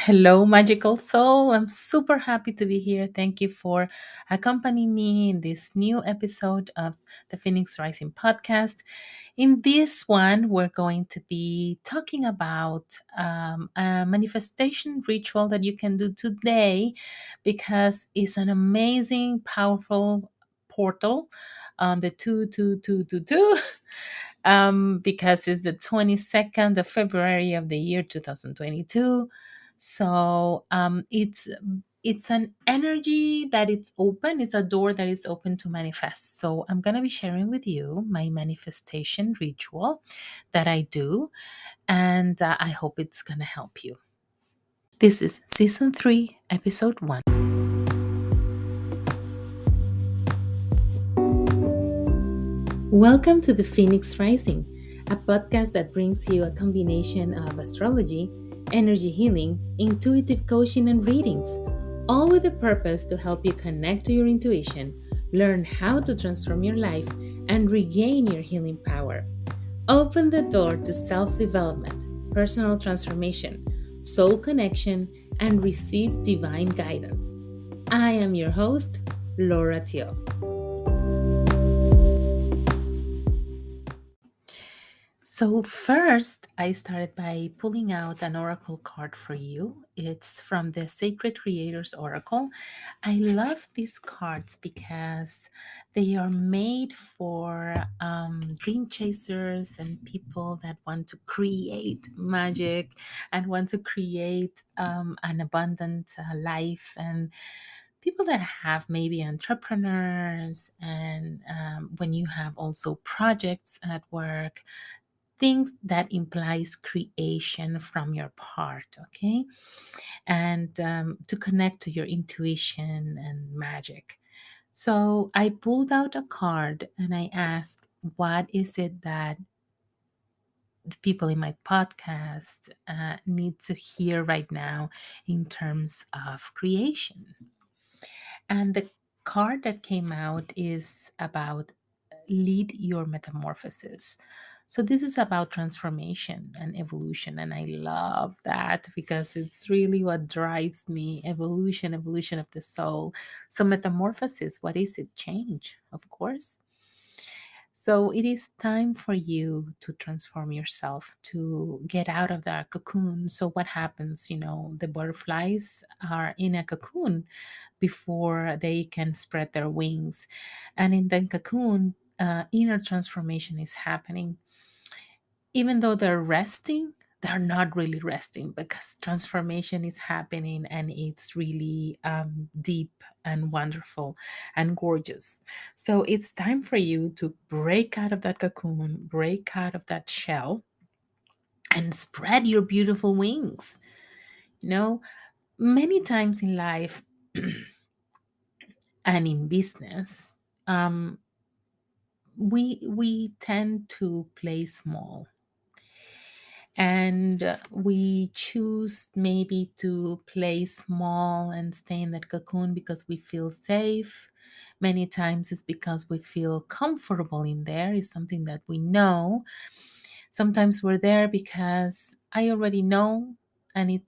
Hello, magical soul. I'm super happy to be here. Thank you for accompanying me in this new episode of the Phoenix Rising podcast. In this one, we're going to be talking about a manifestation ritual that you can do today because it's an amazing, powerful portal on the 22222 because it's the 22nd of February of the year 2022. So it's an energy that it's open. It's a door that is open to manifest. So I'm gonna be sharing with you my manifestation ritual that I do, and I hope it's gonna help you. This is season 3, episode 1. Welcome to the Phoenix Rising, a podcast that brings you a combination of astrology, energy healing, intuitive coaching, and readings, all with the purpose to help you connect to your intuition, learn how to transform your life, and regain your healing power. Open the door to self development, personal transformation, soul connection, and receive divine guidance. I am your host, Laura Teo. So, first, I started by pulling out an oracle card for you. It's from the Sacred Creators Oracle. I love these cards because they are made for dream chasers and people that want to create magic and want to create an abundant life, and people that have maybe entrepreneurs, and when you have also projects at work, things that implies creation from your part, okay, and to connect to your intuition and magic. So I pulled out a card and I asked, what is it that the people in my podcast need to hear right now in terms of creation? And the card that came out is about lead your metamorphosis. So this is about transformation and evolution, and I love that because it's really what drives me. Evolution of the soul. So metamorphosis, what is it? Change, of course. So it is time for you to transform yourself, to get out of that cocoon. So what happens? The butterflies are in a cocoon before they can spread their wings. And in the cocoon, inner transformation is happening. Even though they're resting, they're not really resting because transformation is happening, and it's really deep and wonderful and gorgeous. So it's time for you to break out of that cocoon, break out of that shell, and spread your beautiful wings. You know, Many times in life and in business, um, we tend to play small, and we choose maybe to play small and stay in that cocoon because we feel safe. Many times it's because we feel comfortable in there. It's something that we know. Sometimes we're there because I already know, and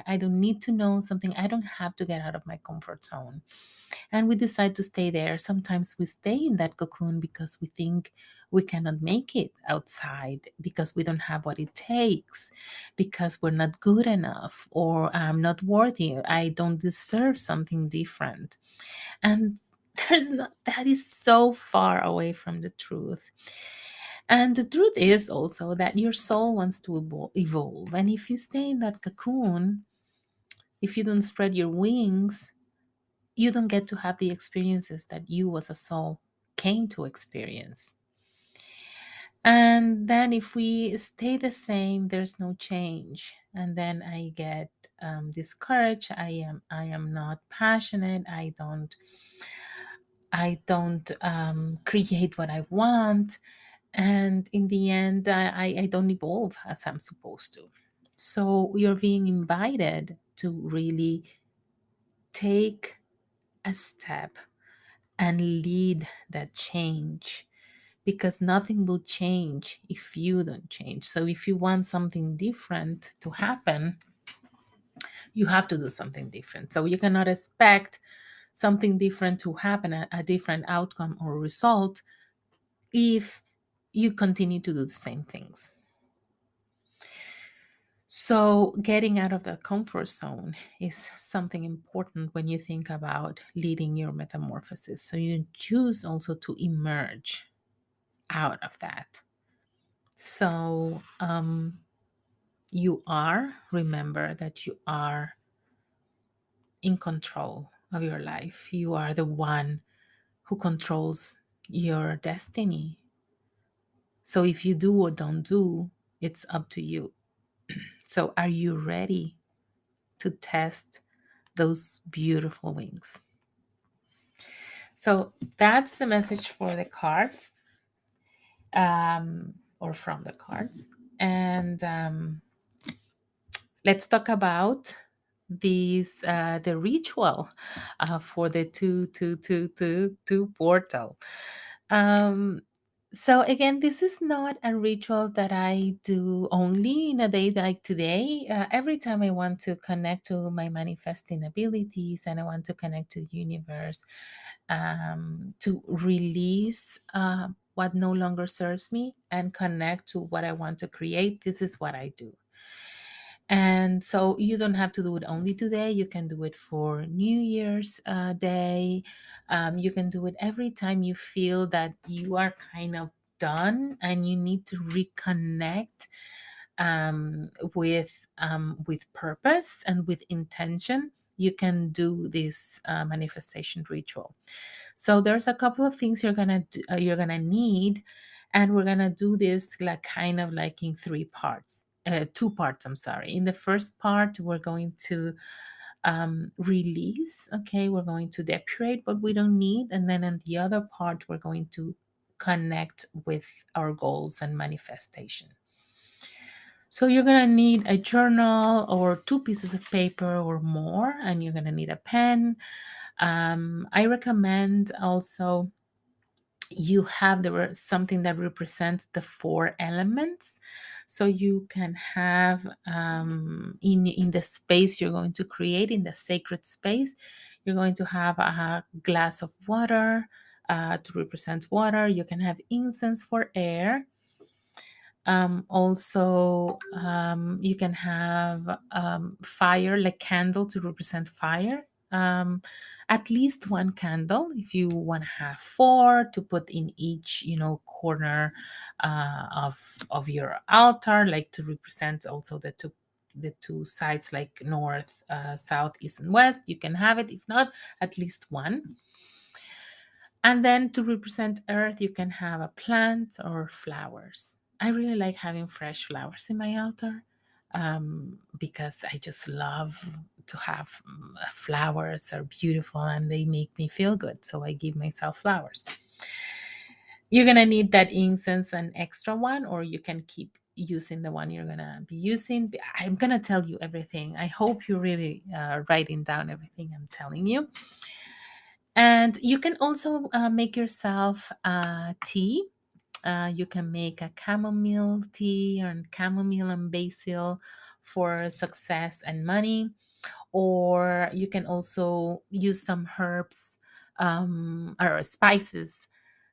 I don't need to know something. I don't have to get out of my comfort zone, and we decide to stay there. Sometimes we stay in that cocoon because we think we cannot make it outside, because we don't have what it takes, because we're not good enough, or I'm not worthy, or I don't deserve something different. And that is so far away from the truth. And the truth is also that your soul wants to evolve. And if you stay in that cocoon, if you don't spread your wings, you don't get to have the experiences that you as a soul came to experience. And then if we stay the same, there's no change. And then I get discouraged. I am not passionate. I don't create what I want. And in the end, I don't evolve as I'm supposed to. So you're being invited to really take a step and lead that change, because nothing will change if you don't change. So if you want something different to happen, You have to do something different. So you cannot expect something different to happen, a different outcome or result, if you continue to do the same things. So, getting out of the comfort zone is something important when you think about leading your metamorphosis. So, you choose also to emerge out of that. So, remember that you are in control of your life. You are the one who controls your destiny. So, if you do or don't do, it's up to you. So, are you ready to test those beautiful wings? So that's the message for the cards, or from the cards. And let's talk about the ritual for the 2 portal. Um, so again, this is not a ritual that I do only in a day like today. Every time I want to connect to my manifesting abilities and I want to connect to the universe, to release what no longer serves me and connect to what I want to create, this is what I do. And so you don't have to do it only today. You can do it for New Year's Day. You can do it every time you feel that you are kind of done and you need to reconnect with purpose and with intention. You can do this manifestation ritual. So there's a couple of things you're gonna need, and we're gonna do this like kind of like in 3 parts. 2 parts, I'm sorry. In the first part, we're going to release. Okay, we're going to depurate what we don't need, and then in the other part, we're going to connect with our goals and manifestation. So you're gonna need a journal or 2 pieces of paper or more, and you're gonna need a pen. I recommend also you have something that represents the 4 elements, so you can have in the space you're going to create, in the sacred space, you're going to have a glass of water to represent water. You can have incense for air. Also, you can have fire, like candle, to represent fire. At least 1 candle. If you want to have 4, to put in each, corner of your altar, like to represent also the two sides, like north, south, east, and west. You can have it. If not, at least 1. And then to represent earth, you can have a plant or flowers. I really like having fresh flowers in my altar, because I just love to have flowers. They're beautiful and they make me feel good. So I give myself flowers. You're going to need that incense, an extra one, or you can keep using the one you're going to be using. I'm going to tell you everything. I hope you're really writing down everything I'm telling you. And you can also make yourself tea. You can make a chamomile tea and chamomile and basil for success and money. Or you can also use some herbs or spices.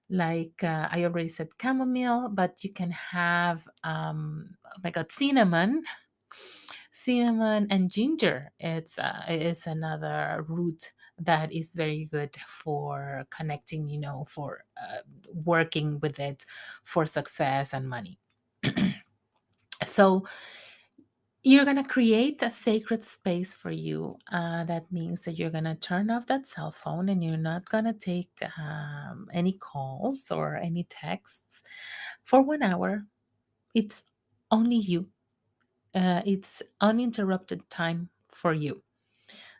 Like I already said chamomile, but you can have, oh my God, cinnamon and ginger. It's another root that is very good for connecting, for working with it for success and money. So you're going to create a sacred space for you. That means that you're going to turn off that cell phone and you're not going to take any calls or any texts for 1 hour. It's only you. It's uninterrupted time for you.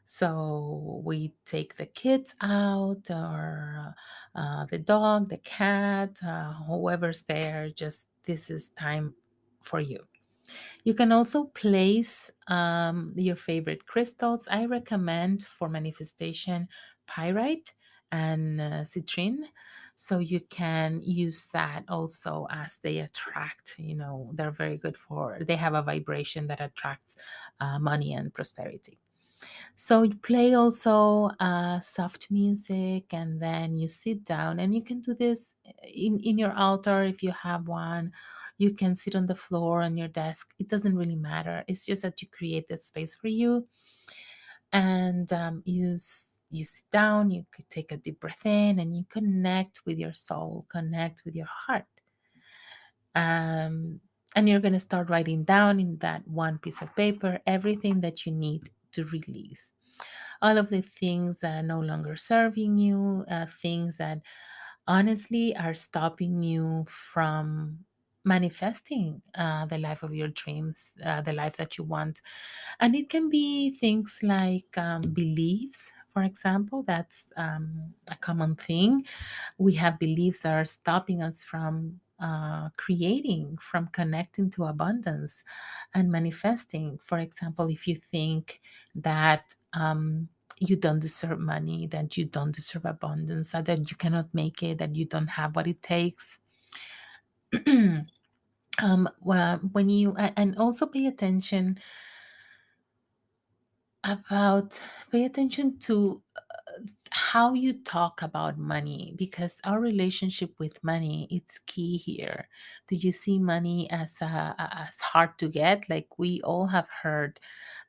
So we take the kids out, or the dog, the cat, whoever's there. Just this is time for you. You can also place your favorite crystals. I recommend for manifestation pyrite and citrine. So you can use that also, as they attract, they're very good they have a vibration that attracts money and prosperity. So you play also soft music, and then you sit down, and you can do this in your altar if you have one. You can sit on the floor on your desk. It doesn't really matter. It's just that you create that space for you, and you sit down. You could take a deep breath in, and you connect with your soul, connect with your heart. Um, and you're going to start writing down in that one piece of paper everything that you need to release, all of the things that are no longer serving you, things that honestly are stopping you from manifesting the life of your dreams, the life that you want. And it can be things like beliefs, for example. That's a common thing. We have beliefs that are stopping us from creating, from connecting to abundance and manifesting. For example, if you think that you don't deserve money, that you don't deserve abundance, that you cannot make it, that you don't have what it takes. Well, when you and also about pay attention to how you talk about money, because our relationship with money, it's key here. Do you see money as as hard to get? Like, we all have heard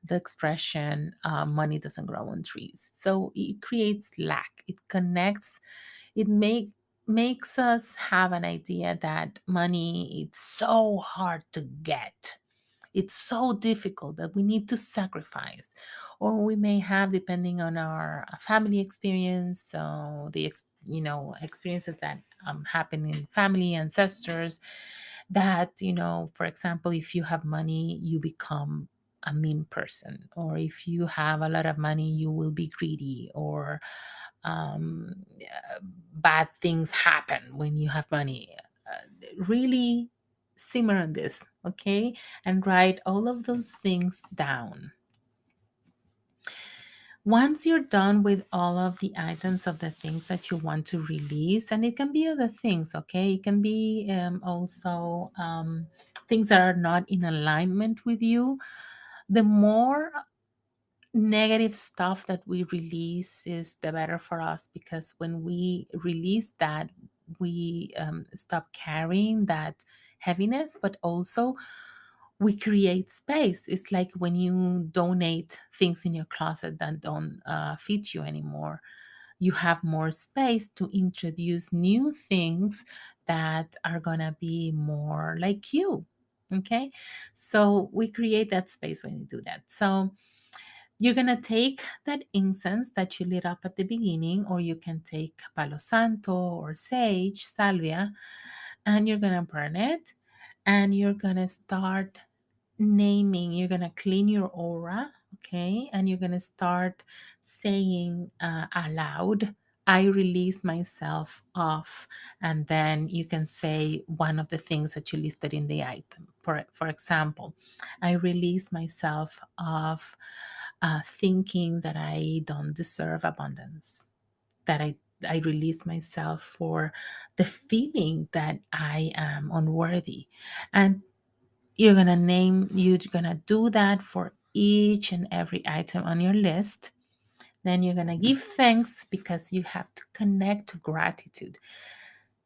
the expression, money doesn't grow on trees. So it creates lack, it connects, it makes us have an idea that money, it's so hard to get, it's so difficult that we need to sacrifice. Or we may have, depending on our family experience, so experiences that happen in family, ancestors, that, for example, if you have money, you become a mean person, or if you have a lot of money, you will be greedy, or bad things happen when you have money. Really simmer on this, okay? And write all of those things down. Once you're done with all of the items of the things that you want to release, and it can be other things, okay? It can be also things that are not in alignment with you. The more negative stuff that we release is the better for us, because when we release that, we stop carrying that heaviness, but also we create space. It's like when you donate things in your closet that don't fit you anymore, you have more space to introduce new things that are gonna be more like you. Okay, so we create that space when you do that. So you're going to take that incense that you lit up at the beginning, or you can take Palo Santo or sage, salvia, and you're going to burn it. And you're going to start naming, you're going to clean your aura, okay? And you're going to start saying aloud, I release myself of, and then you can say one of the things that you listed in the item. For example, I release myself of thinking that I don't deserve abundance, that I release myself for the feeling that I am unworthy. And you're gonna do that for each and every item on your list. Then you're gonna give thanks, because you have to connect to gratitude.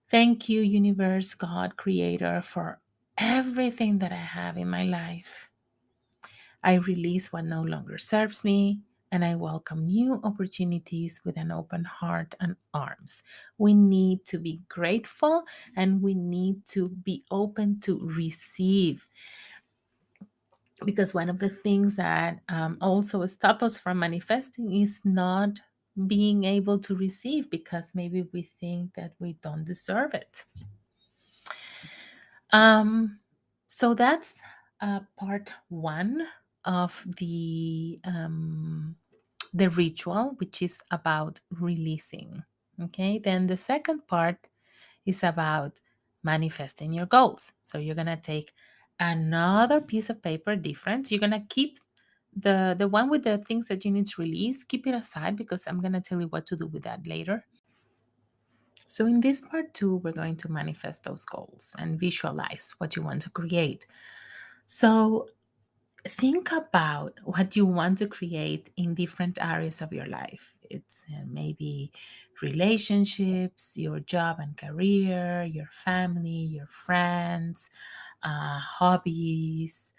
Thank you, universe, God, creator, for everything that I have in my life. I release what no longer serves me, and I welcome new opportunities with an open heart and arms. We need to be grateful, and we need to be open to receive, because one of the things that also stop us from manifesting is not being able to receive, because maybe we think that we don't deserve it. um, so that's part one of the ritual, which is about releasing. Okay, then the second part is about manifesting your goals. So you're gonna take another piece of paper, different. You're gonna keep the one with the things that you need to release, keep it aside, because I'm gonna tell you what to do with that later. So in this part two, we're going to manifest those goals and visualize what you want to create. So think about what you want to create in different areas of your life. It's maybe relationships, your job and career, your family, your friends, hobbies,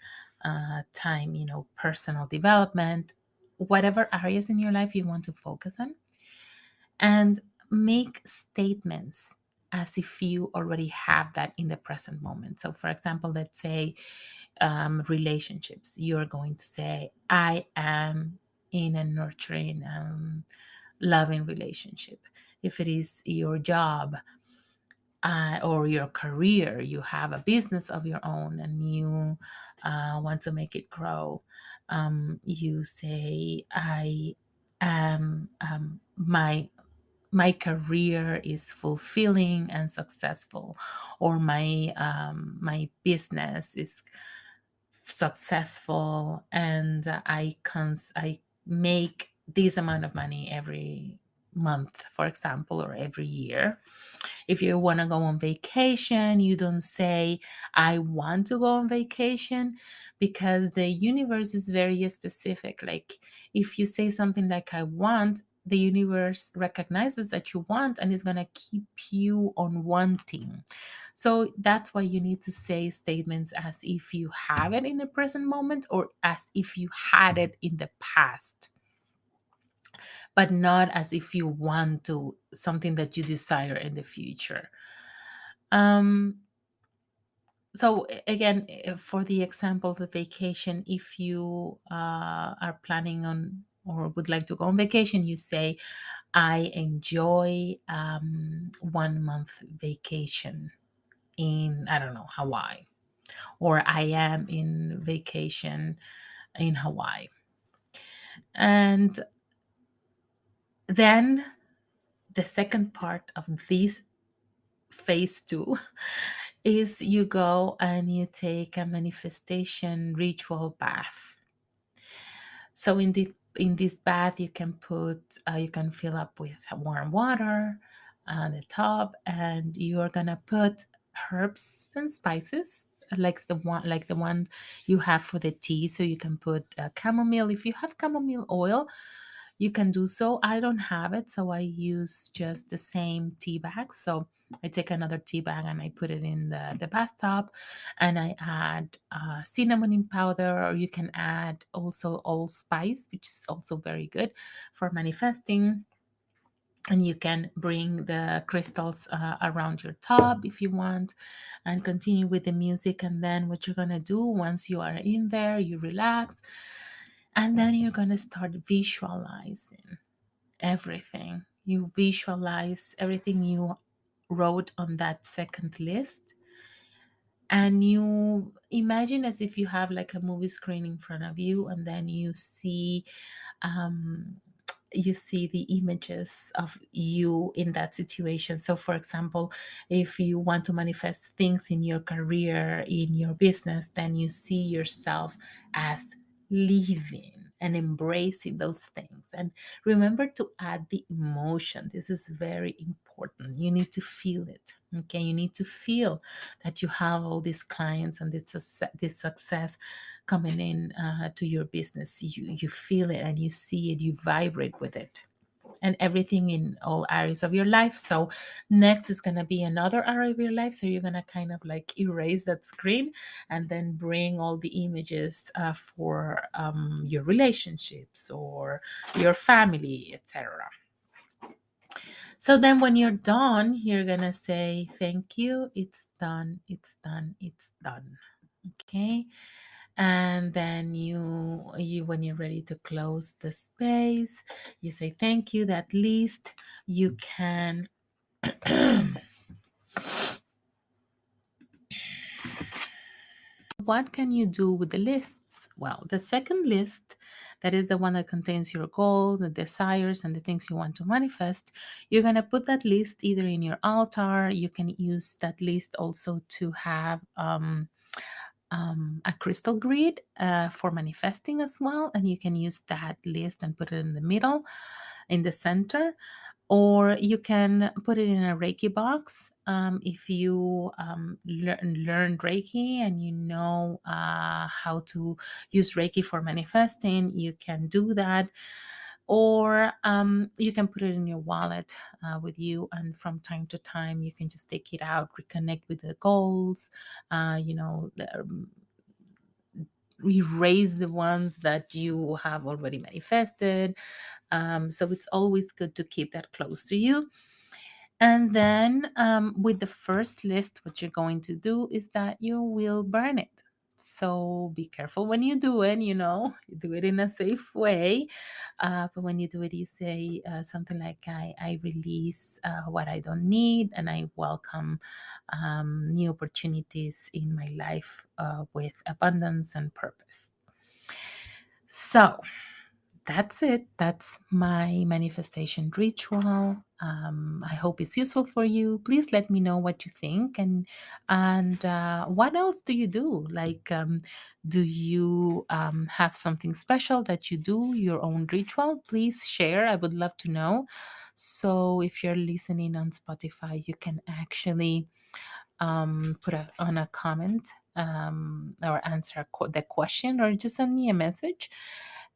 time, personal development, whatever areas in your life you want to focus on, and make statements as if you already have that in the present moment. So, for example, let's say relationships, you're going to say, I am in a nurturing, loving relationship. If it is your job, or your career, you have a business of your own and you want to make it grow, you say, I am, my career is fulfilling and successful, or my business is successful, and I make this amount of money every month, for example, or every year. If you want to go on vacation, you don't say, I want to go on vacation, because the universe is very specific. Like, if you say something like, I want, the universe recognizes that you want and is going to keep you on wanting. So that's why you need to say statements as if you have it in the present moment, or as if you had it in the past, but not as if you want to something that you desire in the future. Um, so again, for the example, the vacation, if you are planning on or would like to go on vacation, you say, I enjoy 1 month vacation in, I don't know, Hawaii, or I am in vacation in Hawaii. And then the second part of this phase two is you go and you take a manifestation ritual bath. So in this bath, you can fill up with warm water on the top, and you are gonna put herbs and spices like the one you have for the tea. So you can put chamomile. If you have chamomile oil, you can do so. I don't have it, so I use just the same tea bag. So I take another tea bag and I put it in the bathtub, and I add cinnamon powder, or you can add also allspice, which is also very good for manifesting. And you can bring the crystals around your tub if you want, and continue with the music. And then what you're gonna do once you are in there, you relax, and then you're gonna start visualizing everything. You visualize everything you wrote on that second list, and you imagine as if you have like a movie screen in front of you, and then um, you see the images of you in that situation. So, for example, if you want to manifest things in your career, in your business, then you see yourself as living and embracing those things. And remember to add the emotion. This is very important. You need to feel it. Okay, you need to feel that you have all these clients and this success coming in to your business. You feel it and you see it, you vibrate with it, and everything in all areas of your life. So next is going to be another area of your life, so you're going to kind of like erase that screen and then bring all the images for your relationships or your family, etc. So then when you're done, you're going to say thank you, it's done, it's done, it's done. Okay, and then you when you're ready to close the space, you say thank you. That list you can what can you do with the lists? Well, the second list, that is the one that contains your goals, the desires, and the things you want to manifest, you're going to put that list either in your altar. You can use that list also to have a crystal grid for manifesting as well. And you can use that list and put it in the middle, in the center. or you can put it in a Reiki box. If you learn Reiki and you know how to use Reiki for manifesting, you can do that. Or you can put it in your wallet with you, and from time to time, you can just take it out, reconnect with the goals, erase the ones that you have already manifested. So it's always good to keep that close to you. And then with the first list, what you're going to do is that you will burn it. So be careful when you do it, do it in a safe way. But when you do it, you say something like, I release what I don't need, and I welcome new opportunities in my life with abundance and purpose. So, that's it. That's my manifestation ritual. I hope it's useful for you. Please let me know what you think, and what else do you do? Like, do you have something special that you do? Your own ritual? Please share. I would love to know. So, if you're listening on Spotify, you can actually put on a comment or answer the question, or just send me a message.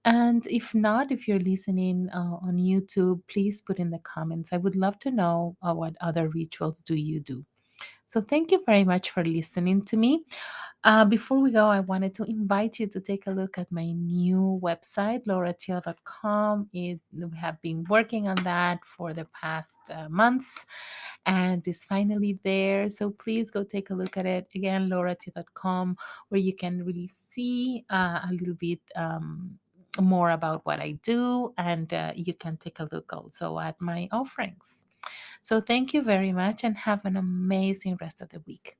And if not, if you're listening on YouTube, please put in the comments. I would love to know what other rituals do you do. So thank you very much for listening to me. Before we go, I wanted to invite you to take a look at my new website, lauratio.com. We have been working on that for the past months, and it's finally there. So please go take a look at it. Again, lauratio.com, where you can really see a little bit more about what I do, and you can take a look also at my offerings. So thank you very much, and have an amazing rest of the week.